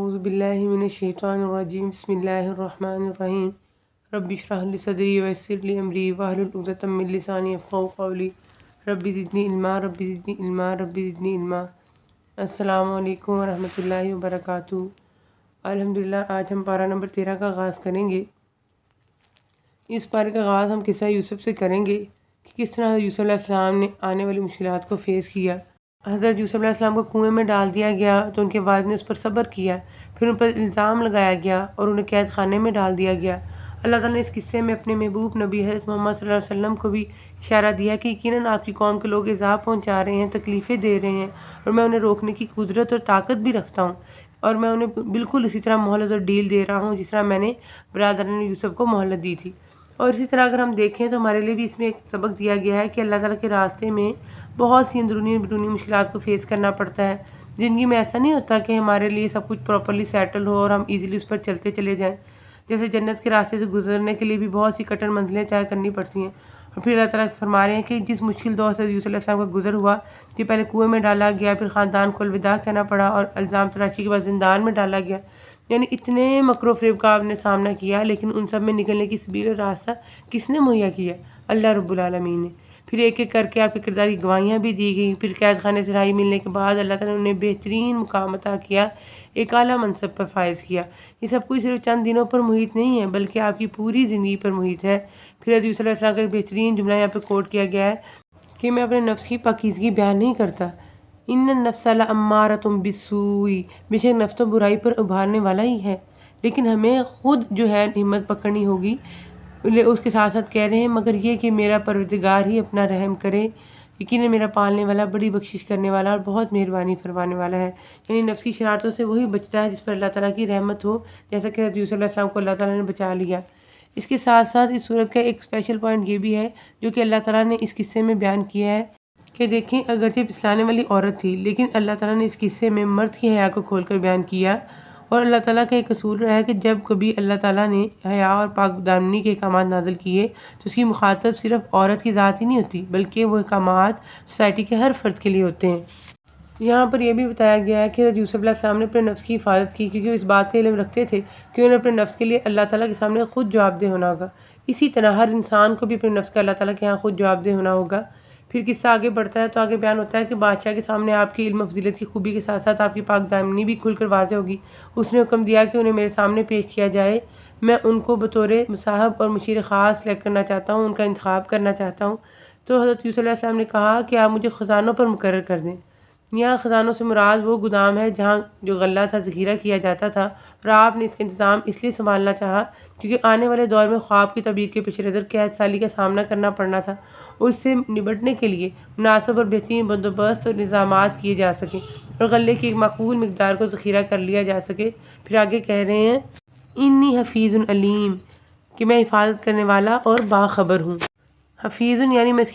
اعوذ باللہ من الشیطان الرجیم بسم اللہ الرحمن الرحیم رب اشرح لی صدری ویسر لی امری واحلل عقدۃ من لسانی یفقہوا قولی رب زدنی علما رب زدنی علما رب زدنی علما۔ السلام علیکم ورحمۃ اللہ وبرکاتہ۔ الحمدللہ آج ہم پارہ نمبر 13 کا آغاز کریں گے۔ اس پارے کا آغاز ہم قصہ یوسف سے کریں گے کہ کس طرح یوسف علیہ السلام نے آنے والی مشکلات کو فیس کیا۔ حضرت یوسف علیہ السلام کو کنویں میں ڈال دیا گیا تو ان کے والد نے اس پر صبر کیا، پھر ان پر الزام لگایا گیا اور انہیں قید خانے میں ڈال دیا گیا۔ اللہ تعالیٰ نے اس قصے میں اپنے محبوب نبی حضرت محمد صلی اللہ علیہ وسلم کو بھی اشارہ دیا کہ یقیناً آپ کی قوم کے لوگ ایذا پہنچا رہے ہیں، تکلیفیں دے رہے ہیں، اور میں انہیں روکنے کی قدرت اور طاقت بھی رکھتا ہوں، اور میں انہیں بالکل اسی طرح مہلت اور ڈیل دے رہا ہوں جس طرح میں نے برادران یوسف کو مہلت دی تھی۔ اور اسی طرح اگر ہم دیکھیں تو ہمارے لیے بھی اس میں ایک سبق دیا گیا ہے کہ اللہ تعالیٰ کے راستے میں بہت سی اندرونی اور بیرونی مشکلات کو فیس کرنا پڑتا ہے۔ زندگی میں ایسا نہیں ہوتا کہ ہمارے لیے سب کچھ پراپرلی سیٹل ہو اور ہم ایزیلی اس پر چلتے چلے جائیں۔ جیسے جنت کے راستے سے گزرنے کے لیے بھی بہت سی کٹر منزلیں طے کرنی پڑتی ہیں، اور پھر اللہ تعالیٰ فرما رہے ہیں کہ جس مشکل دور سے یوسف علیہ السلام کا گزر ہوا کہ پہلے کنویں میں ڈالا گیا، پھر خاندان کو الوداع کہنا پڑا اور الزام تراشی کے بعد زندان میں ڈالا گیا، یعنی اتنے مکر و فریب کا آپ نے سامنا کیا، لیکن ان سب میں نکلنے کی سبیل اور راستہ کس نے مہیا کیا؟ اللہ رب العالمین نے۔ پھر ایک ایک کر کے آپ کے کردار کی گواہیاں بھی دی گئیں۔ پھر قید خانے سے رہائی ملنے کے بعد اللہ تعالیٰ نے انہیں بہترین مقام عطا کیا، ایک اعلیٰ منصب پر فائز کیا۔ یہ سب کچھ صرف چند دنوں پر محیط نہیں ہے بلکہ آپ کی پوری زندگی پر محیط ہے۔ پھر حضرت یوسف علیہ السلام کا ایک بہترین جملہ یہاں پہ کوٹ کیا گیا ہے کہ میں اپنے نفس کی پاکیزگی بیان نہیں کرتا، ان النفس لامارۃ بالسوء، بے شک نفس تو برائی پر ابھارنے والا ہی ہے، لیکن ہمیں خود جو ہے ہمت پکڑنی ہوگی۔ اس کے ساتھ ساتھ کہہ رہے ہیں مگر یہ کہ میرا پروردگار ہی اپنا رحم کرے، یقیناً میرا پالنے والا بڑی بخشش کرنے والا اور بہت مہربانی فرمانے والا ہے۔ یعنی نفس کی شرارتوں سے وہی بچتا ہے جس پر اللہ تعالیٰ کی رحمت ہو، جیسا کہ حضرت یوسف علیہ السلام کو اللہ تعالیٰ نے بچا لیا۔ اس کے ساتھ ساتھ اس صورت کا ایک اسپیشل پوائنٹ یہ بھی ہے جو کہ اللہ تعالیٰ نے اس قصے میں بیان کیا ہے کہ دیکھیں اگرچہ پسلانے والی عورت تھی، لیکن اللہ تعالیٰ نے اس قصے میں مرد کی حیا کو کھول کر بیان کیا، اور اللہ تعالیٰ کا ایک اصول رہا ہے کہ جب کبھی اللہ تعالیٰ نے حیا اور پاک دامنی کے احکامات نازل کیے تو اس کی مخاطب صرف عورت کی ذات ہی نہیں ہوتی بلکہ وہ احکامات سوسائٹی کے ہر فرد کے لیے ہوتے ہیں۔ یہاں پر یہ بھی بتایا گیا ہے کہ حضرت یوسف علیہ السلام نے اپنے نفس کی حفاظت کی کیونکہ وہ اس بات کا علم رکھتے تھے کہ انہیں اپنے نفس کے لیے اللہ تعالیٰ کے سامنے خود جواب دہ ہونا ہوگا۔ اسی طرح ہر انسان کو بھی اپنے نفس کا اللہ تعالیٰ کے یہاں خود جواب دہ ہونا ہوگا۔ پھر قصہ آگے بڑھتا ہے تو آگے بیان ہوتا ہے کہ بادشاہ کے سامنے آپ کی علم و فضیلت کی خوبی کے ساتھ ساتھ آپ کی پاک دامنی بھی کھل کر واضح ہوگی۔ اس نے حکم دیا کہ انہیں میرے سامنے پیش کیا جائے، میں ان کو بطور مصاحب اور مشیر خاص سلیکٹ کرنا چاہتا ہوں، ان کا انتخاب کرنا چاہتا ہوں۔ تو حضرت یوسف علیہ السلام نے کہا کہ آپ مجھے خزانوں پر مقرر کر دیں۔ یہاں خزانوں سے مراد وہ گودام ہے جہاں جو غلہ تھا ذخیرہ کیا جاتا تھا، اور آپ نے اس کا انتظام اس لیے سنبھالنا چاہا کیونکہ آنے والے دور میں خواب کی تعبیر کے پیش نظر قید سالی کا سامنا کرنا پڑنا تھا، اور اس سے نبٹنے کے لیے مناسب اور بہترین بندوبست اور انتظامات کیے جا سکیں اور غلے کی ایک معقول مقدار کو ذخیرہ کر لیا جا سکے۔ پھر آگے کہہ رہے ہیں انی حفیظ علیم، کہ میں حفاظت کرنے والا اور باخبر ہوں۔ حفیظ یعنی میں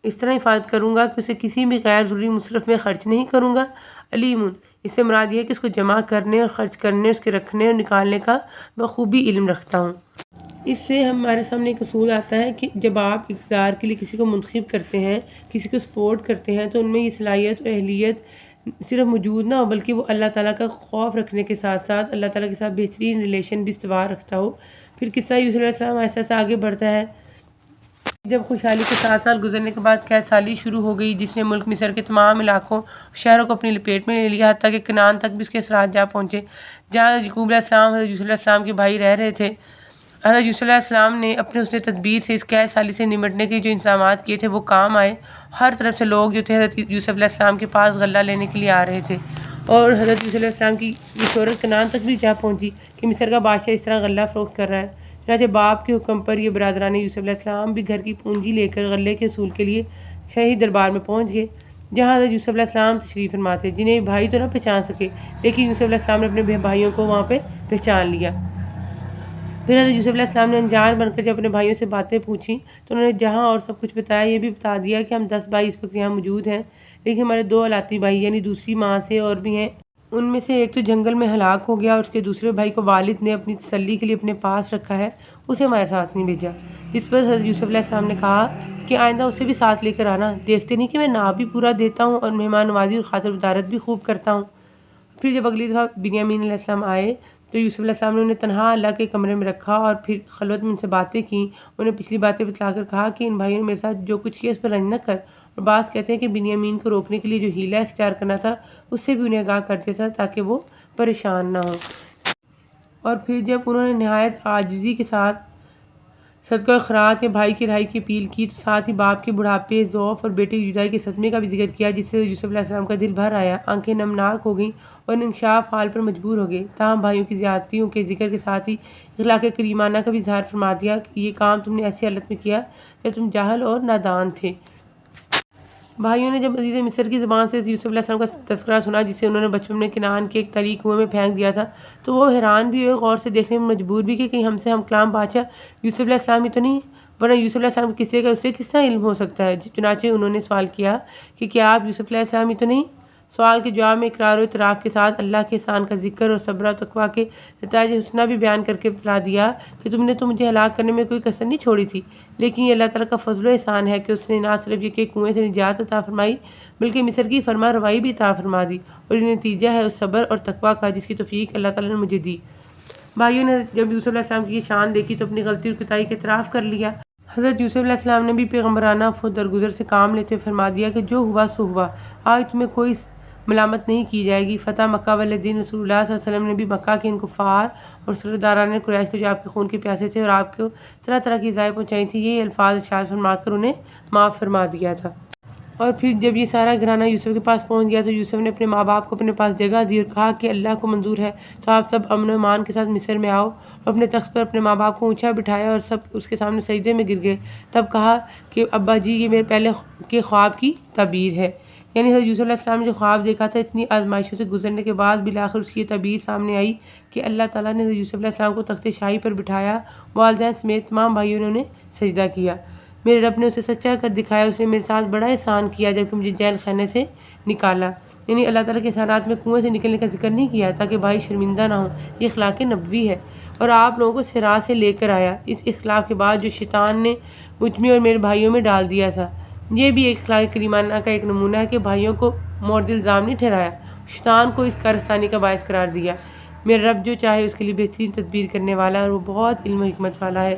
اس طرح حفاظت کروں گا کہ اسے کسی بھی غیر ضروری مصرف میں خرچ نہیں کروں گا۔ علیم، اس سے مراد یہ ہے کہ اس کو جمع کرنے اور خرچ کرنے، اس کے رکھنے اور نکالنے کا بخوبی علم رکھتا ہوں۔ اس سے ہمارے سامنے ایک اصول آتا ہے کہ جب آپ اقتدار کے لیے کسی کو منتخب کرتے ہیں، کسی کو سپورٹ کرتے ہیں، تو ان میں یہ صلاحیت اور اہلیت صرف موجود نہ ہو بلکہ وہ اللہ تعالیٰ کا خوف رکھنے کے ساتھ ساتھ اللہ تعالیٰ کے ساتھ بہترین ریلیشن بھی استوار رکھتا ہو۔ پھر قصہ یوسف علیہ السلام ایسا ایسا آگے بڑھتا ہے جب خوشحالی کے 7 سال گزرنے کے بعد قید سالی شروع ہو گئی جس نے ملک مصر کے تمام علاقوں شہروں کو اپنی لپیٹ میں لے لیا، حتیٰ کہ کنعان تک بھی اس کے اثرات جا پہنچے جہاں یعقوب علیہ السلام حضرت یوسف علیہ السلام کے بھائی رہ رہے تھے۔ حضرت یوسف علیہ السلام نے اپنے حسن تدبیر سے اس قید سالی سے نمٹنے کے جو انتظامات کیے تھے وہ کام آئے۔ ہر طرف سے لوگ جو تھے حضرت یوسف علیہ السلام کے پاس غلہ لینے کے لیے آ رہے تھے، اور حضرت یوسف علیہ السلام کی یہ شہرت کنعان تک بھی جا پہنچی کہ مصر کا بادشاہ اس طرح غلہ فروخت کر رہا ہے۔ چنانچہ باپ کے حکم پر یہ برادران یوسف علیہ السلام بھی گھر کی پونجی لے کر غلے کے حصول کے لیے شاہی دربار میں پہنچ گئے جہاں حضرت یوسف علیہ السلام تشریف فرما تھے، جنہیں بھائی تو نہ پہچان سکے لیکن یوسف علیہ السلام نے اپنے بھائیوں کو وہاں پہ پہچان لیا۔ پھر حضرت یوسف علیہ السلام نے انجان بن کر جب اپنے بھائیوں سے باتیں پوچھیں تو انہوں نے جہاں اور سب کچھ بتایا یہ بھی بتا دیا کہ ہم 10 بھائی اس وقت یہاں موجود ہیں، لیکن ہمارے 2 الاتی بھائی یعنی دوسری ماں سے اور بھی ہیں، ان میں سے ایک تو جنگل میں ہلاک ہو گیا اور اس کے دوسرے بھائی کو والد نے اپنی تسلی کے لیے اپنے پاس رکھا ہے، اسے ہمارے ساتھ نہیں بھیجا۔ جس پر حضرت یوسف علیہ السلام نے کہا کہ آئندہ اسے بھی ساتھ لے کر آنا، دیکھتے نہیں کہ میں نام بھی پورا دیتا ہوں اور مہمان نوازی اور خاطر بدارت بھی خوب کرتا ہوں۔ پھر جب اگلی دفعہ بنیامین علیہ السلام آئے تو یوسف علیہ السلام نے انہیں تنہا اللہ کے کمرے میں رکھا اور پھر خلوت میں ان سے باتیں کی. انہیں پچھلی باتیں بتلا کر کہا کہ ان بھائیوں نے میرے ساتھ جو کچھ کیا اس پر رنج نہ کر. اور بعض کہتے ہیں کہ بنیامین کو روکنے کے لیے جو ہیلہ اختیار کرنا تھا اس سے بھی انہیں آگاہ کر دیا تھا تاکہ وہ پریشان نہ ہوں. اور پھر جب انہوں نے نہایت عاجزی کے ساتھ صدقہ خیرات یا بھائی کی رہائی کی اپیل کی تو ساتھ ہی باپ کے بڑھاپے، ضعف اور بیٹے کی جدائی کے صدمے کا بھی ذکر کیا، جس سے یوسف علیہ السلام کا دل بھر آیا، آنکھیں نمناک ہو گئیں اور انکشاف حال پر مجبور ہو گئے. تاہم بھائیوں کی زیادتیوں کے ذکر کے ساتھ ہی اخلاق کریمانہ کا بھی اظہار فرما دیا کہ یہ کام تم نے ایسی حالت میں کیا جب تم جاہل اور نادان تھے. بھائیوں نے جب عزیز مصر کی زبان سے یوسف علیہ السلام کا تذکرہ سنا جسے انہوں نے بچپن میں کنعان کے ایک تاریک کنویں میں پھینک دیا تھا تو وہ حیران بھی ہوئے، غور سے دیکھنے میں مجبور بھی کہ کہیں ہم کلام بادشاہ یوسف علیہ السلام ہی تو نہیں، ورنہ یوسف علیہ السلام کے قصے کا اسے کس طرح علم ہو سکتا ہے. چنانچہ انہوں نے سوال کیا کہ کیا آپ یوسف علیہ السلام ہی تو نہیں. سوال کے جواب میں اقرار و اعتراف کے ساتھ اللہ کے احسان کا ذکر اور صبر و تقویٰ کے نتائج حسنہ بھی بیان کر کے بتلا دیا کہ تم نے تو مجھے ہلاک کرنے میں کوئی کسر نہیں چھوڑی تھی، لیکن یہ اللہ تعالیٰ کا فضل و احسان ہے کہ اس نے نہ صرف یہ کہ کنویں سے نجات عطا فرمائی بلکہ مصر کی فرما روائی بھی عطا فرما دی، اور یہ نتیجہ ہے اس صبر اور تقویٰ کا جس کی توفیق اللہ تعالیٰ نے مجھے دی. بھائیوں نے جب یوسف علیہ السلام کی یہ شان دیکھی تو اپنی غلطی اور کوتاہی کا اعتراف کر لیا. حضرت یوسف علیہ السلام نے بھی پیغمبرانہ عفو درگزر سے کام لیتے ہوئے فرما دیا کہ جو ہوا سو ہوا، آج تمہیں کوئی ملامت نہیں کی جائے گی. فتح مکہ والے دن رسول اللہ صلی اللہ علیہ وسلم نے بھی مکہ کے ان کفار اور سرداران قریش کو جو آپ کے خون کے پیاسے تھے اور آپ کو طرح طرح کی ایذائیں پہنچائی تھیں، یہ الفاظ ارشاد فرما کر انہیں معاف فرما دیا تھا. اور پھر جب یہ سارا گھرانہ یوسف کے پاس پہنچ گیا تو یوسف نے اپنے ماں باپ کو اپنے پاس جگہ دی اور کہا کہ اللہ کو منظور ہے تو آپ سب امن و امان کے ساتھ مصر میں آؤ. اور اپنے تخت پر اپنے ماں باپ کو اونچا بٹھایا اور سب اس کے سامنے سجدے میں گر گئے. تب کہا کہ ابا جی یہ میرے پہلے کے خواب کی تعبیر ہے. یعنی حضرت یوسف علیہ السلام نے جو خواب دیکھا تھا، اتنی آزمائشوں سے گزرنے کے بعد بالآخر اس کی یہ تعبیر سامنے آئی کہ اللہ تعالیٰ نے حضرت یوسف علیہ السلام کو تخت شاہی پر بٹھایا. والدین سمیت تمام بھائیوں نے انہیں سجدہ کیا. میرے رب نے اسے سچا کر دکھایا، اس نے میرے ساتھ بڑا احسان کیا جبکہ مجھے جیل خانے سے نکالا. یعنی اللہ تعالیٰ کے احسانات میں کنویں سے نکلنے کا ذکر نہیں کیا تاکہ بھائی شرمندہ نہ ہوں. یہ اخلاق نبوی ہے اور آپ لوگوں کو صراط سے لے کر آیا اس اخلاق کے بعد جو شیطان نے مجھ میں اور میرے بھائیوں میں ڈال دیا تھا. یہ بھی ایک اخلاق کریمانہ کا ایک نمونہ ہے کہ بھائیوں کو مورد الزام نہیں ٹھہرایا، شیطان کو اس کارستانی کا باعث قرار دیا. میرا رب جو چاہے اس کے لیے بہترین تدبیر کرنے والا ہے اور وہ بہت علم و حکمت والا ہے.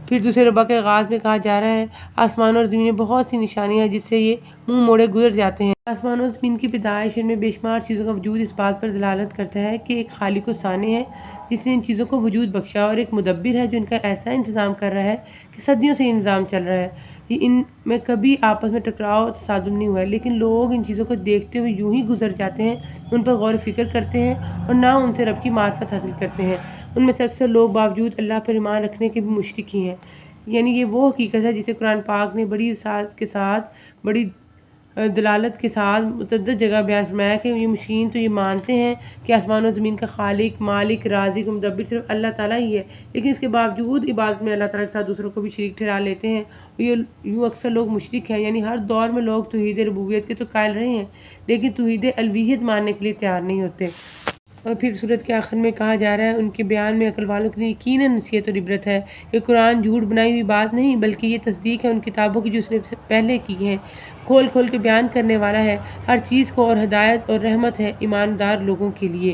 پھر دوسرے ربع کے آغاز میں کہا جا رہا ہے آسمان اور زمین میں بہت سی نشانیاں ہیں جس سے یہ منہ موڑے گزر جاتے ہیں. آسمان اور زمین کی پیدائش، ان میں بے شمار چیزوں کا وجود اس بات پر دلالت کرتا ہے کہ ایک خالق و ثانی ہے جس نے ان چیزوں کو وجود بخشا، اور ایک مدبر ہے جو ان کا ایسا انتظام کر رہا ہے کہ صدیوں سے یہ نظام چل رہا ہے. ان میں کبھی آپس میں ٹکراؤ اور تصادم نہیں ہوا ہے، لیکن لوگ ان چیزوں کو دیکھتے ہوئے یوں ہی گزر جاتے ہیں، ان پر غور و فکر کرتے ہیں اور نہ ان سے رب کی معرفت حاصل کرتے ہیں. ان میں سے اکثر لوگ باوجود اللہ پر ایمان رکھنے کے بھی مشرک ہی ہیں. یعنی یہ وہ حقیقت ہے جسے قرآن پاک نے بڑی وسعت کے ساتھ، بڑی دلالت کے ساتھ متعدد جگہ بیان فرمایا کہ یہ مشرکین تو یہ مانتے ہیں کہ آسمان و زمین کا خالق، مالک، رازق و مدبر صرف اللہ تعالیٰ ہی ہے، لیکن اس کے باوجود عبادت میں اللہ تعالیٰ کے ساتھ دوسروں کو بھی شریک ٹھہرا لیتے ہیں. اور یہ یوں اکثر لوگ مشرک ہیں. یعنی ہر دور میں لوگ توحید ربوبیت کے تو قائل رہے ہیں لیکن توحید الوہیت ماننے کے لیے تیار نہیں ہوتے. اور پھر سورت کے آخر میں کہا جا رہا ہے ان کے بیان میں عقل والوں کے لیے یقیناً نصیحت اور عبرت ہے. یہ قرآن جھوٹ بنائی ہوئی بات نہیں بلکہ یہ تصدیق ہے ان کتابوں کی جو اس نے پہلے کی ہیں، کھول کھول کے بیان کرنے والا ہے ہر چیز کو، اور ہدایت اور رحمت ہے ایماندار لوگوں کے لیے.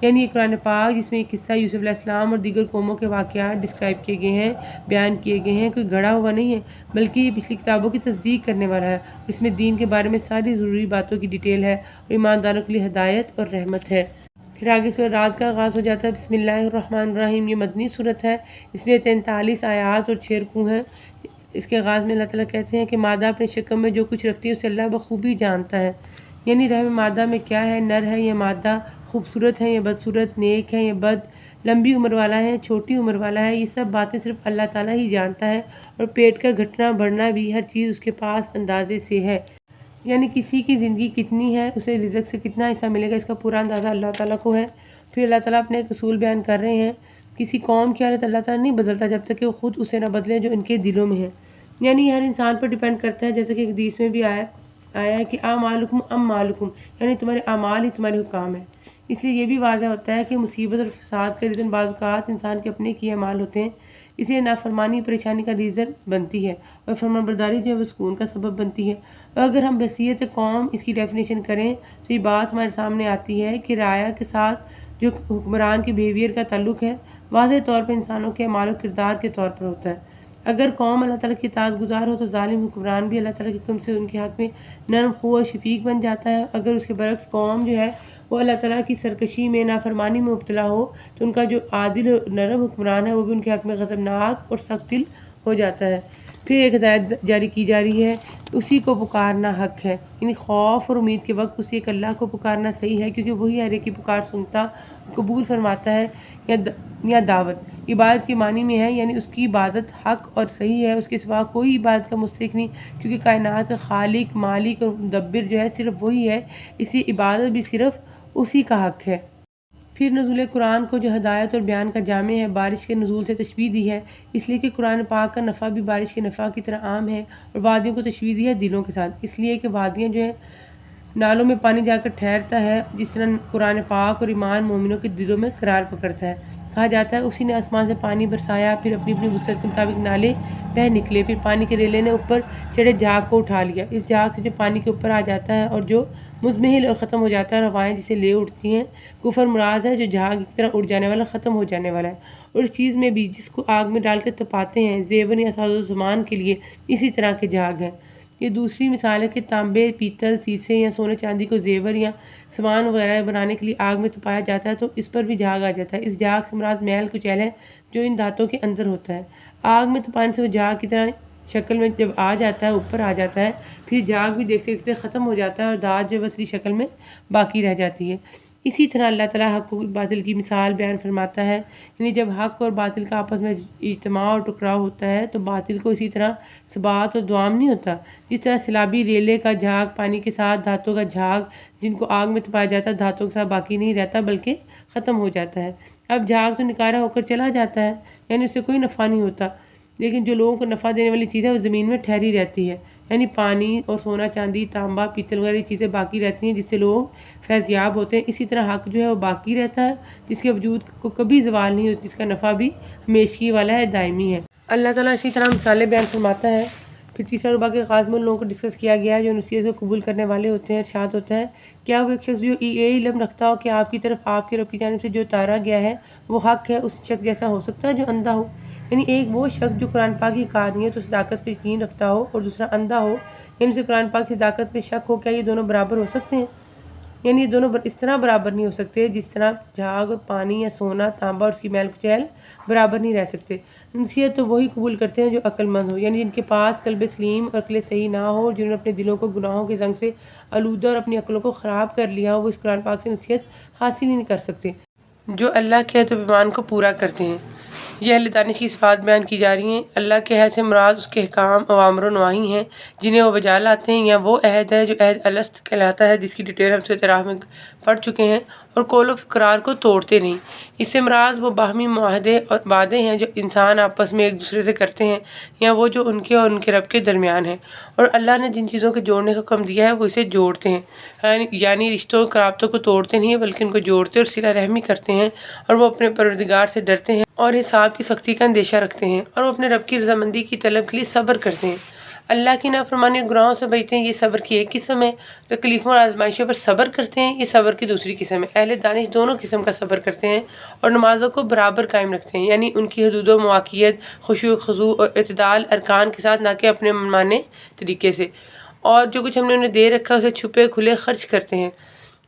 یعنی یہ قرآن پاک جس میں یہ قصہ یوسف علیہ السلام اور دیگر قوموں کے واقعات ڈسکرائب کیے گئے ہیں، بیان کیے گئے ہیں، کوئی گھڑا ہوا نہیں ہے بلکہ یہ پچھلی کتابوں کی تصدیق کرنے والا ہے. اس میں دین کے بارے میں ساری ضروری باتوں کی ڈیٹیل ہے اور ایمانداروں کے لیے ہدایت اور رحمت ہے. پھر آگے سورہ رات کا آغاز ہو جاتا ہے. بسم اللہ الرحمن الرحیم. یہ مدنی صورت ہے، اس میں 43 آیات اور 6 رکوع ہیں. اس کے آغاز میں اللہ تعالیٰ کہتے ہیں کہ مادہ اپنے شکم میں جو کچھ رکھتی ہے اسے اللہ بخوبی جانتا ہے. یعنی رحم مادہ میں کیا ہے، نر ہے یا مادہ، خوبصورت ہے یا بدصورت، نیک ہے یا بد، لمبی عمر والا ہے چھوٹی عمر والا ہے، یہ سب باتیں صرف اللہ تعالیٰ ہی جانتا ہے. اور پیٹ کا گھٹنا بڑھنا بھی ہر چیز اس کے پاس اندازے سے ہے. یعنی کسی کی زندگی کتنی ہے، اسے رزق سے کتنا حصہ ملے گا، اس کا پورا اندازہ اللہ تعالیٰ کو ہے. پھر اللہ تعالیٰ اپنے ایک اصول بیان کر رہے ہیں. کسی قوم کی حالت اللہ تعالیٰ نہیں بدلتا جب تک کہ وہ خود اسے نہ بدلے جو ان کے دلوں میں ہے. یعنی ہر انسان پر ڈیپینڈ کرتا ہے، جیسے کہ ایک حدیث میں بھی آیا ہے کہ اعمالکم اموالکم، یعنی تمہارے اعمال ہی تمہارے حکام ہیں. اس لیے یہ بھی واضح ہوتا ہے کہ مصیبت اور فساد کے دن بعض اوقات انسان کے اپنے کیے اعمال ہوتے ہیں اس لیے نافرمانی پریشانی کا ریزن بنتی ہے اور فرمانبرداری جو ہے وہ سکون کا سبب بنتی ہے۔ اور اگر ہم بصیرت قوم اس کی ڈیفینیشن کریں تو یہ بات ہمارے سامنے آتی ہے کہ رعایا کے ساتھ جو حکمران کے بیہیویئر کا تعلق ہے واضح طور پر انسانوں کے اعمال و کردار کے طور پر ہوتا ہے۔ اگر قوم اللہ تعالیٰ کی اطاعت گزار ہو تو ظالم حکمران بھی اللہ تعالیٰ کے حکم سے ان کے حق میں نرم خو اور شفیق بن جاتا ہے۔ اگر اس کے برعکس قوم جو ہے وہ اللہ تعالیٰ کی سرکشی میں نافرمانی میں مبتلا ہو تو ان کا جو عادل اور نرم حکمران ہے وہ بھی ان کے حق میں غضبناک اور سخت دل ہو جاتا ہے۔ پھر ایک ہدایت جاری کی جا رہی ہے، اسی کو پکارنا حق ہے، یعنی خوف اور امید کے وقت اسی ایک اللہ کو پکارنا صحیح ہے، کیونکہ وہی ہر ایک کی پکار سنتا قبول فرماتا ہے۔ یا دعوت عبادت کے معنی میں ہے، یعنی اس کی عبادت حق اور صحیح ہے، اس کے سوا کوئی عبادت کا مستحق نہیں، کیونکہ کائنات کا خالق مالک اور مدبر جو ہے صرف وہی ہے، اس لیے عبادت بھی صرف اسی کا حق ہے۔ پھر نزول قرآن کو جو ہدایت اور بیان کا جامع ہے بارش کے نزول سے تشبیہ دی ہے، اس لیے کہ قرآن پاک کا نفع بھی بارش کے نفع کی طرح عام ہے، اور وادیوں کو تشبیہ دی ہے دلوں کے ساتھ، اس لیے کہ وادیاں جو ہے نالوں میں پانی جا کر ٹھہرتا ہے، جس طرح قرآن پاک اور ایمان مومنوں کے دلوں میں قرار پکڑتا ہے۔ کہا جاتا ہے اسی نے آسمان سے پانی برسایا، پھر اپنی اپنی وسعت کے مطابق نالے بہہ نکلے، پھر پانی کے ریلے نے اوپر چڑھے جھاگ کو اٹھا لیا، اس جھاگ سے جو پانی کے اوپر آ جاتا ہے اور جو مزمحل اور ختم ہو جاتا ہے، روائیں جسے لے اٹھتی ہیں۔ کفر مراد ہے جو جھاگ کی طرح اڑ جانے والا، ختم ہو جانے والا ہے، اور اس چیز میں بھی جس کو آگ میں ڈال کر تپاتے ہیں زیور یا ساز و سامان کے لیے اسی طرح کے جھاگ ہیں۔ یہ دوسری مثال ہے کہ تانبے، پیتل، سیسے یا سونے چاندی کو زیور یا سامان وغیرہ بنانے کے لیے آگ میں تپایا جاتا ہے تو اس پر بھی جھاگ آ جاتا ہے۔ اس جھاگ سے مراد میل کچیل ہے جو ان دھاتوں کے اندر ہوتا ہے۔ آگ میں تپانے سے وہ جھاگ کی طرح شکل میں جب آ جاتا ہے، اوپر آ جاتا ہے، پھر جھاگ بھی دیکھتے دیکھتے ختم ہو جاتا ہے اور دھات جو اصلی شکل میں باقی رہ جاتی ہے۔ اسی طرح اللہ تعالیٰ حق و باطل کی مثال بیان فرماتا ہے، یعنی جب حق اور باطل کا آپس میں اجتماع اور ٹکراؤ ہوتا ہے تو باطل کو اسی طرح ثبات اور دوام نہیں ہوتا، جس طرح سیلابی ریلے کا جھاگ پانی کے ساتھ دھاتوں کا جھاگ جن کو آگ میں تپایا جاتا ہے دھاتوں کے ساتھ باقی نہیں رہتا بلکہ ختم ہو جاتا ہے۔ اب جھاگ تو نکارا ہو کر چلا جاتا ہے، یعنی اس سے کوئی نفع نہیں ہوتا، لیکن جو لوگوں کو نفع دینے والی چیز ہے وہ زمین میں ٹھہری رہتی ہے، یعنی پانی اور سونا چاندی تانبا پیتل وغیرہ چیزیں باقی رہتی ہیں جس سے لوگ فیض یاب ہوتے ہیں۔ اسی طرح حق جو ہے وہ باقی رہتا ہے جس کے وجود کو کبھی زوال نہیں ہوتی، جس کا نفع بھی ہمیشگی والا ہے، دائمی ہے۔ اللہ تعالیٰ اسی طرح مثالیں بیان فرماتا ہے۔ پھر تیسرا ربع کے آغاز میں ان لوگوں کو ڈسکس کیا گیا ہے جو نصیحت کو قبول کرنے والے ہوتے ہیں۔ ارشاد ہوتا ہے کیا وہ ایک شخص جو یہ علم رکھتا ہو کہ آپ کی طرف آپ کے رب کی جانب سے جو اتارا گیا ہے وہ حق ہے، اس شخص جیسا ہو سکتا ہے جو اندھا ہو؟ یعنی ایک وہ شخص جو قرآن پاک کی حقانیت اور صداقت پہ یقین رکھتا ہو اور دوسرا اندھا ہو، یعنی اسے قرآن پاک کی صداقت پہ شک ہو، کیا یہ دونوں برابر ہو سکتے ہیں؟ یعنی یہ دونوں اس طرح برابر نہیں ہو سکتے جس طرح جھاگ اور پانی یا سونا تانبا اور اس کی میل کچیل برابر نہیں رہ سکتے۔ نصیحت تو وہی قبول کرتے ہیں جو عقل مند ہو، یعنی جن کے پاس قلب سلیم اور عقل صحیح نہ ہو، جنہوں نے اپنے دلوں کو گناہوں کے زنگ سے آلودہ اور اپنی عقلوں کو خراب کر لیا ہو، وہ اس قرآن پاک سے نصیحت حاصل ہی نہیں کر سکتے۔ جو اللہ کے عہد و پیمان کو پورا کرتے ہیں، یہ اہل دانش کی صفات بیان کی جا رہی ہیں۔ اللہ کے عہد سے مراد اس کے احکام، اوامر و نواہی ہیں جنہیں وہ بجا لاتے ہیں، یا وہ عہد ہے جو عہد الست کہلاتا ہے جس کی ڈیٹیل ہم سورۃ اعراف میں پڑھ چکے ہیں، اور قول و قرار کو توڑتے نہیں۔ اس سے مراد وہ باہمی معاہدے اور وعدے ہیں جو انسان آپس میں ایک دوسرے سے کرتے ہیں، یا وہ جو ان کے اور ان کے رب کے درمیان ہیں، اور اللہ نے جن چیزوں کے جوڑنے کا حکم دیا ہے وہ اسے جوڑتے ہیں، یعنی رشتوں اور قرابتوں کو توڑتے نہیں بلکہ ان کو جوڑتے اور صلہ رحمی کرتے ہیں، اور وہ اپنے پروردگار سے ڈرتے ہیں اور حساب کی سختی کا اندیشہ رکھتے ہیں، اور وہ اپنے رب کی رضامندی کی طلب کے لیے صبر کرتے ہیں۔ اللہ کی نافرمانی اور گناہوں سے بچتے ہیں، یہ صبر کی ایک قسم ہے۔ تکلیفوں اور آزمائشوں پر صبر کرتے ہیں، یہ صبر کی دوسری قسم ہے۔ اہل دانش دونوں قسم کا صبر کرتے ہیں اور نمازوں کو برابر قائم رکھتے ہیں، یعنی ان کی حدود و مواقعیت، خشوع و خضوع اور اعتدال ارکان کے ساتھ، نہ کہ اپنے منمانے طریقے سے، اور جو کچھ ہم نے انہیں دے رکھا اسے چھپے کھلے خرچ کرتے ہیں،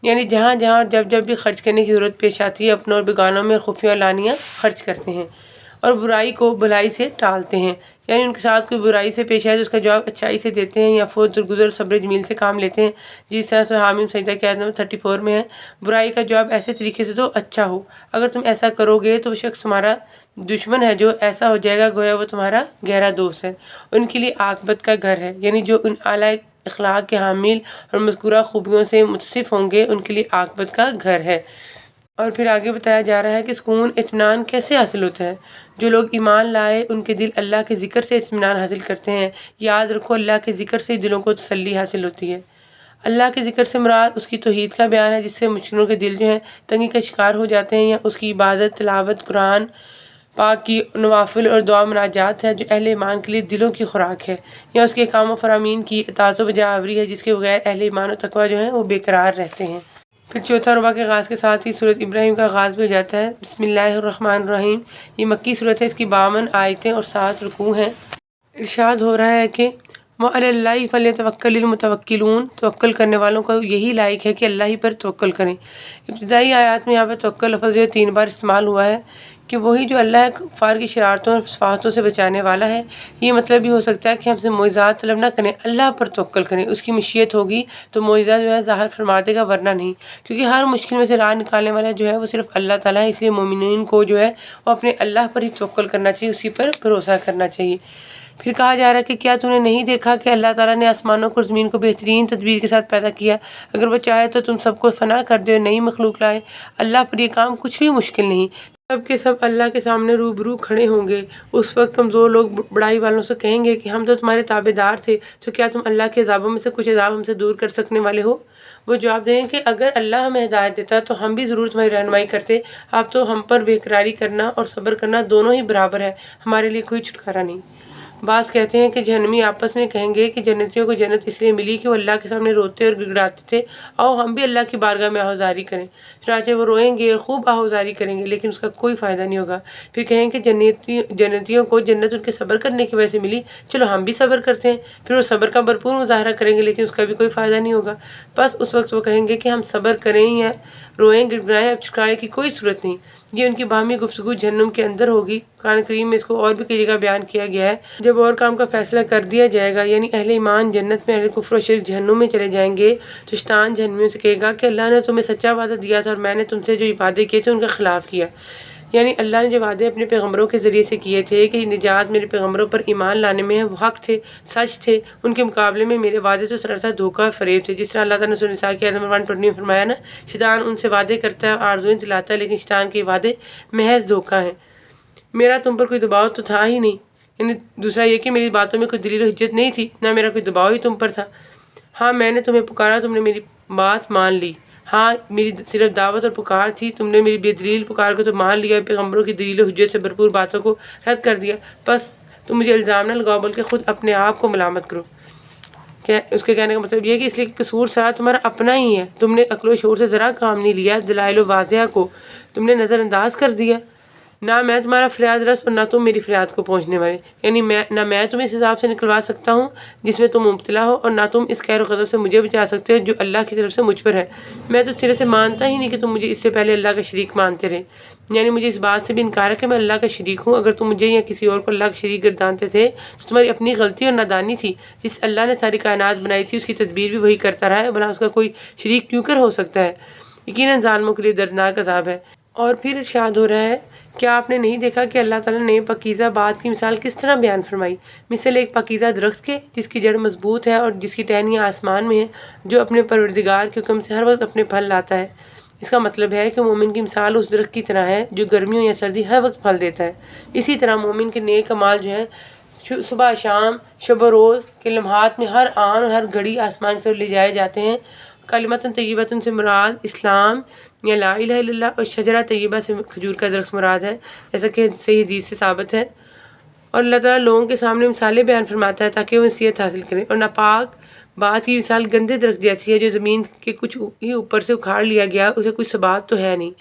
یعنی جہاں جہاں اور جب جب بھی خرچ کرنے کی ضرورت پیش آتی ہے اپنوں اور بیگانوں میں خفیہ اعلانیہ خرچ کرتے ہیں، اور برائی کو بھلائی سے ٹالتے ہیں، یعنی ان کے ساتھ کوئی برائی سے پیش آئے تو اس کا جواب اچھائی سے دیتے ہیں، یا فوت درگزر صبر جمیل سے کام لیتے ہیں، جس طرح سورۃ حامیم سجدہ کی آیت نمبر 34 میں ہے، برائی کا جواب ایسے طریقے سے دو اچھا ہو، اگر تم ایسا کرو گے تو وہ شخص تمہارا دشمن ہے، جو ایسا ہو جائے گا گویا وہ تمہارا گہرا دوست ہے، ان کے لیے عاقبت کا گھر ہے، یعنی جو ان اعلیٰ اخلاق کے حامل اور مذکورہ خوبیوں سے متصف ہوں گے ان کے لیے عاقبت کا گھر ہے۔ اور پھر آگے بتایا جا رہا ہے کہ سکون اطمینان کیسے حاصل ہوتا ہے۔ جو لوگ ایمان لائے ان کے دل اللہ کے ذکر سے اطمینان حاصل کرتے ہیں۔ یاد رکھو اللہ کے ذکر سے دلوں کو تسلی حاصل ہوتی ہے۔ اللہ کے ذکر سے مراد اس کی توحید کا بیان ہے، جس سے مشکلوں کے دل جو ہیں تنگی کا شکار ہو جاتے ہیں، یا اس کی عبادت، تلاوت قرآن پاک کی نوافل اور دعا مناجات ہے جو اہل ایمان کے لیے دلوں کی خوراک ہے، یا اس کے احکام و فرامین کی اطاعت و بجا آوری ہے جس کے بغیر اہل ایمان و تقویٰ جو ہیں وہ بے قرار رہتے ہیں۔ پھر چوتھا ربع کے آغاز کے ساتھ ہی سورۃ ابراہیم کا آغاز بھی ہو جاتا ہے۔ بسم اللہ الرحمن الرحیم، یہ مکی صورت ہے، اس کی 52 آیتیں اور 7 رکوع ہیں۔ ارشاد ہو رہا ہے کہ وَعَلَى اللَّهِ فَلْيَتَوَكَّلِ الْمُتَوَكِّلُونَ، توکل کرنے والوں کو یہی لائق ہے کہ اللہ ہی پر توکل کریں۔ ابتدائی آیات میں یہاں پر توکل لفظ جو 3 بار استعمال ہوا ہے کہ وہی جو اللہ کفار کی شرارتوں اور صفاتوں سے بچانے والا ہے۔ یہ مطلب بھی ہو سکتا ہے کہ ہم سے معجزات طلب نہ کریں، اللہ پر توکل کریں، اس کی مشیت ہوگی تو معجزہ جو ہے ظاہر فرما دے گا، ورنہ نہیں، کیونکہ ہر مشکل میں سے راہ نکالنے والا جو ہے وہ صرف اللہ تعالیٰ ہے۔ اس لیے مومنین کو جو ہے وہ اپنے اللہ پر ہی توکل کرنا چاہیے، اسی پر بھروسہ کرنا چاہیے۔ پھر کہا جا رہا ہے کہ کیا تم نے نہیں دیکھا کہ اللہ تعالیٰ نے آسمانوں کو اور زمین کو بہترین تدبیر کے ساتھ پیدا کیا؟ اگر وہ چاہے تو تم سب کو فنا کر دے اور نئی مخلوق لائے۔ اللہ پر یہ کام کچھ بھی مشکل نہیں۔ سب کے سب اللہ کے سامنے روبرو کھڑے ہوں گے۔ اس وقت کمزور لوگ بڑائی والوں سے کہیں گے کہ ہم تو تمہارے تابع دار تھے، تو کیا تم اللہ کے عذابوں میں سے کچھ عذاب ہم سے دور کر سکنے والے ہو؟ وہ جواب دیں کہ اگر اللہ ہمیں ہدایت دیتا تو ہم بھی ضرور تمہاری رہنمائی کرتے۔ اب تو ہم پر بے قراری کرنا اور صبر کرنا دونوں ہی برابر ہے، ہمارے لیے کوئی چھٹکارا نہیں۔ بعض کہتے ہیں کہ جہنمی آپس میں کہیں گے کہ جنتیوں کو جنت اس لیے ملی کہ وہ اللہ کے سامنے روتے اور گڑگڑاتے تھے، آؤ ہم بھی اللہ کی بارگاہ میں آہوازاری کریں۔ چنانچہ وہ روئیں گے اور خوب آہوازاری کریں گے، لیکن اس کا کوئی فائدہ نہیں ہوگا۔ پھر کہیں کہ جنتیوں کو جنت ان کے صبر کرنے کی وجہ سے ملی، چلو ہم بھی صبر کرتے ہیں۔ پھر وہ صبر کا بھرپور مظاہرہ کریں گے، لیکن اس کا بھی کوئی فائدہ نہیں ہوگا۔ بس اس وقت وہ کہیں گے کہ ہم صبر کریں یا روئیں گڑگڑائیں، اب چھٹکارے کی کوئی صورت نہیں۔ یہ ان کی باہمی گفتگو جہنم کے اندر ہوگی۔ قرآن کریم میں اس کو اور بھی کئی جگہ بیان کیا گیا ہے۔ جب اور کام کا فیصلہ کر دیا جائے گا، یعنی اہل ایمان جنت میں، اہل کفر و شرک جہنم میں چلے جائیں گے، تو شیطان جہنمیوں سے کہے گا کہ اللہ نے تمہیں سچا وعدہ دیا تھا اور میں نے تم سے جو وعدے کیے تھے ان کا خلاف کیا۔ یعنی اللہ نے جو وعدے اپنے پیغمبروں کے ذریعے سے کیے تھے کہ نجات میرے پیغمبروں پر ایمان لانے میں ہے، وہ حق تھے، سچ تھے، ان کے مقابلے میں میرے وعدے تو سراسر دھوکہ اور فریب تھے۔ جس طرح اللہ تعالیٰ نے سورۃ النساء کی آیت نمبر 120 میں فرمایا نا، شیطان ان سے وعدے کرتا ہے، آرزوئیں دلاتا ہے، لیکن شیطان کے وعدے محض دھوکہ ہیں۔ میرا تم پر کوئی دباؤ تو تھا ہی نہیں، یعنی دوسرا یہ کہ میری باتوں میں کوئی دلیل و حجت نہیں تھی، نہ میرا کوئی دباؤ ہی تم پر تھا۔ ہاں میں نے تمہیں پکارا، تم نے میری بات مان لی۔ ہاں میری صرف دعوت اور پکار تھی، تم نے میری بے دلیل پکار کو تو مان لیا، پیغمبروں کی دلیل و حجت سے بھرپور باتوں کو رد کر دیا۔ بس تم مجھے الزام نہ لگاؤ بلکہ خود اپنے آپ کو ملامت کرو۔ اس کے کہنے کا مطلب یہ ہے کہ اس لیے کہ قصور سارا تمہارا اپنا ہی ہے، تم نے عقل و شعور سے ذرا کام نہیں لیا، دلائل و واضحہ کو تم نے نظر انداز کر دیا۔ نہ میں تمہارا فریاد رس اور نہ تم میری فریاد کو پہنچنے والے، یعنی نہ میں تمہیں اس عذاب سے نکلوا سکتا ہوں جس میں تم مبتلا ہو، اور نہ تم اس قہر و غضب سے مجھے بچا سکتے ہو جو اللہ کی طرف سے مجھ پر ہے۔ میں تو سرے سے مانتا ہی نہیں کہ تم مجھے اس سے پہلے اللہ کا شریک مانتے رہے، یعنی مجھے اس بات سے بھی انکار ہے کہ میں اللہ کا شریک ہوں۔ اگر تم مجھے یا کسی اور کو اللہ کا شریک گردانتے تھے تو تمہاری اپنی غلطی اور نادانی تھی۔ جس اللہ نے ساری کائنات بنائی تھی اس کی تدبیر بھی وہی کرتا رہا ہے، بھلا اس کا کوئی شریک کیوں کر ہو سکتا ہے؟ یقیناً ظالموں کے لیے دردناک عذاب ہے۔ اور پھر ارشاد ہو رہا ہے، کیا آپ نے نہیں دیکھا کہ اللہ تعالیٰ نے پاکیزہ بات کی مثال کس طرح بیان فرمائی؟ مثل ایک پاکیزہ درخت کے جس کی جڑ مضبوط ہے اور جس کی ٹہنیاں آسمان میں ہیں، جو اپنے پروردگار کے حکم سے ہر وقت اپنے پھل لاتا ہے۔ اس کا مطلب ہے کہ مومن کی مثال اس درخت کی طرح ہے جو گرمیوں یا سردی ہر وقت پھل دیتا ہے۔ اسی طرح مومن کے نیک اعمال جو ہیں صبح شام، شب و روز کے لمحات میں ہر آن اور ہر گھڑی آسمان کی طرف لے جائے جاتے ہیں۔ کلمۃ طیبۃ سے مراد اسلام یا لا الہ الا اللہ، اور شجرہ طیبہ سے کھجور کا درخت مراد ہے، جیسا کہ صحیح حدیث سے ثابت ہے۔ اور اللہ تعالیٰ لوگوں کے سامنے مثالیں بیان فرماتا ہے تاکہ وہ نصیحت حاصل کریں۔ اور ناپاک بات کی مثال گندے درخت جیسی ہے جو زمین کے کچھ ہی اوپر سے اکھاڑ لیا گیا، اسے کوئی ثبات تو ہے نہیں۔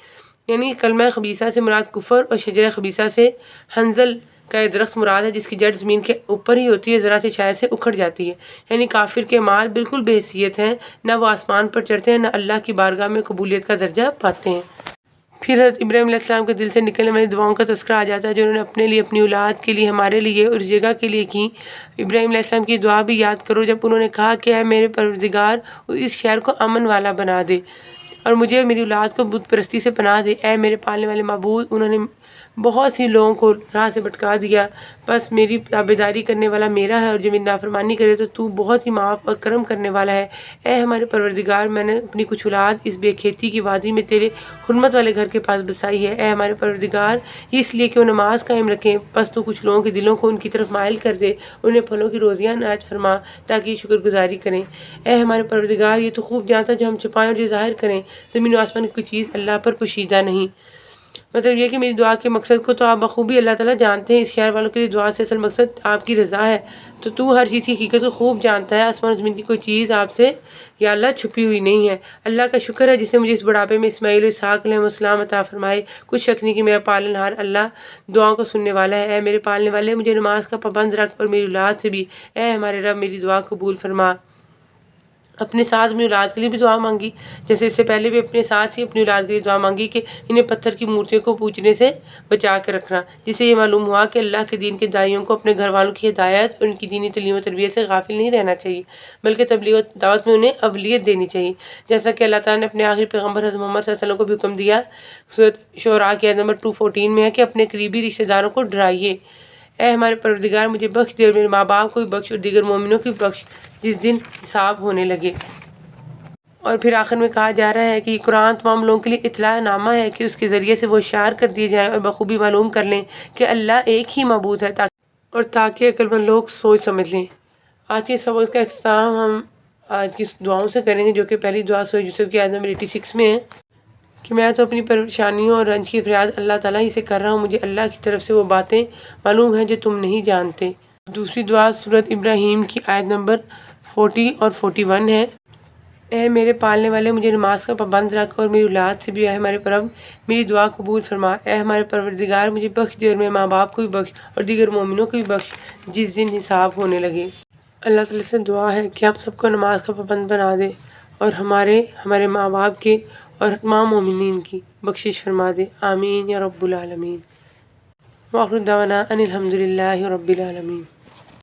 یعنی کلمہ خبیثہ سے مراد کفر اور شجرہ خبیثہ سے حنظل کا یہ درخت مراد ہے جس کی جڑ زمین کے اوپر ہی ہوتی ہے، ذرا سے چھائے سے اکھڑ جاتی ہے۔ یعنی کافر کے اعمال بالکل بے حیثیت ہیں، نہ وہ آسمان پر چڑھتے ہیں، نہ اللہ کی بارگاہ میں قبولیت کا درجہ پاتے ہیں۔ پھر حضرت ابراہیم علیہ السلام کے دل سے نکلنے والی دعاؤں کا تذکرہ آ جاتا ہے جو انہوں نے اپنے لیے، اپنی اولاد کے لیے، ہمارے لیے اور اس جگہ کے لیے کی۔ ابراہیم علیہ السلام کی دعا بھی یاد کرو جب انہوں نے کہا کہ اے میرے پروردگار، اس شہر کو امن والا بنا دے اور مجھے اور میری اولاد کو بت پرستی سے پناہ دے۔ اے میرے پالنے والے معبود، انہوں نے بہت سی لوگوں کو راہ سے بھٹکا دیا، بس میری تابعداری کرنے والا میرا ہے، اور جو میری نافرمانی کرے تو تو بہت ہی معاف اور کرم کرنے والا ہے۔ اے ہمارے پروردگار، میں نے اپنی کچھ اولاد اس بے کھیتی کی وادی میں تیرے حرمت والے گھر کے پاس بسائی ہے۔ اے ہمارے پروردگار، یہ اس لیے کہ وہ نماز قائم رکھیں، بس تو کچھ لوگوں کے دلوں کو ان کی طرف مائل کر دے، انہیں پھلوں کی روزیاں عنایت فرما تاکہ یہ شکر گزاری کریں۔ اے ہمارے پروردگار، یہ تو خوب جانتا جو ہم چھپائیں اور جو ظاہر کریں، زمین و آسمان کی کوئی چیز اللہ پر پوشیدہ نہیں۔ مطلب یہ کہ میری دعا کے مقصد کو تو آپ بخوبی اللہ تعالیٰ جانتے ہیں، اس شہر والوں کے لیے دعا سے اصل مقصد آپ کی رضا ہے، تو ہر چیز کی حقیقت کو خوب جانتا ہے، آسمان و زمین کی کوئی چیز آپ سے یا اللہ چھپی ہوئی نہیں ہے۔ اللہ کا شکر ہے جس نے مجھے اس بڑھاپے میں اسماعیل و اسحاق علیہ السلام عطا فرمائے، کچھ شک نہیں کہ میرا پالن ہار اللہ دعاؤں کو سننے والا ہے۔ اے میرے پالنے والے، مجھے نماز کا پابند رکھ اور میری اولاد سے بھی اے ہمارے رب میری دعا قبول فرما۔ اپنے ساتھ اپنی اولاد کے لیے بھی دعا مانگی، جیسے اس سے پہلے بھی اپنے ساتھ ہی اپنی اولاد کے لیے دعا مانگی کہ انہیں پتھر کی مورتیوں کو پوجنے سے بچا کے رکھنا، جس سے یہ معلوم ہوا کہ اللہ کے دین کے داعیوں کو اپنے گھر والوں کی ہدایت اور ان کی دینی تعلیم و تربیت سے غافل نہیں رہنا چاہیے، بلکہ تبلیغ و دعوت میں انہیں اولویت دینی چاہیے، جیسا کہ اللہ تعالیٰ نے اپنے آخری پیغمبر حضرت محمد صلی اللہ علیہ وسلم کو بھی حکم دیا۔ سورۃ شعراء کی آیت نمبر 214 میں ہے کہ اپنے قریبی رشتہ داروں کو ڈرائیے۔ اے ہمارے پروردگار، مجھے بخش دے اور میرے ماں باپ کو بھی بخش اور دیگر مومنوں کو بھی بخش جس دن حساب ہونے لگے۔ اور پھر آخر میں کہا جا رہا ہے کہ یہ قرآن تمام لوگوں کے لیے اطلاع نامہ ہے کہ اس کے ذریعے سے وہ ہوشیار کر دیے جائیں اور بخوبی معلوم کر لیں کہ اللہ ایک ہی معبود ہے، تاکہ عقل مند لوگ سوچ سمجھ لیں۔ آج کے سبق کا اختتام ہم آج کی دعاؤں سے کریں گے، جو کہ پہلی دعا سورہ یوسف کی آیت نمبر 86 میں ہے کہ میں تو اپنی پریشانیوں اور رنج کی فریاد اللہ تعالیٰ ہی سے کر رہا ہوں، مجھے اللہ کی طرف سے وہ باتیں معلوم ہیں جو تم نہیں جانتے۔ دوسری دعا سورۃ ابراہیم کی آیت نمبر 40 اور 41 ہے۔ اے میرے پالنے والے، مجھے نماز کا پابند رکھ اور میری اولاد سے بھی اے ہمارے پرب میری دعا قبول فرما۔ اے ہمارے پروردگار، مجھے بخش دے اور میرے ماں باپ کو بھی بخش اور دیگر مومنوں کو بھی بخش جس دن حساب ہونے لگے۔ اللہ تعالیٰ سے دعا ہے کہ آپ سب کو نماز کا پابند بنا دے اور ہمارے ماں باپ کے اور تمام مومنین کی بخشش فرما دے، آمین یا رب العالمین۔ وآخر دعوانا ان الحمد للہ رب العالمین۔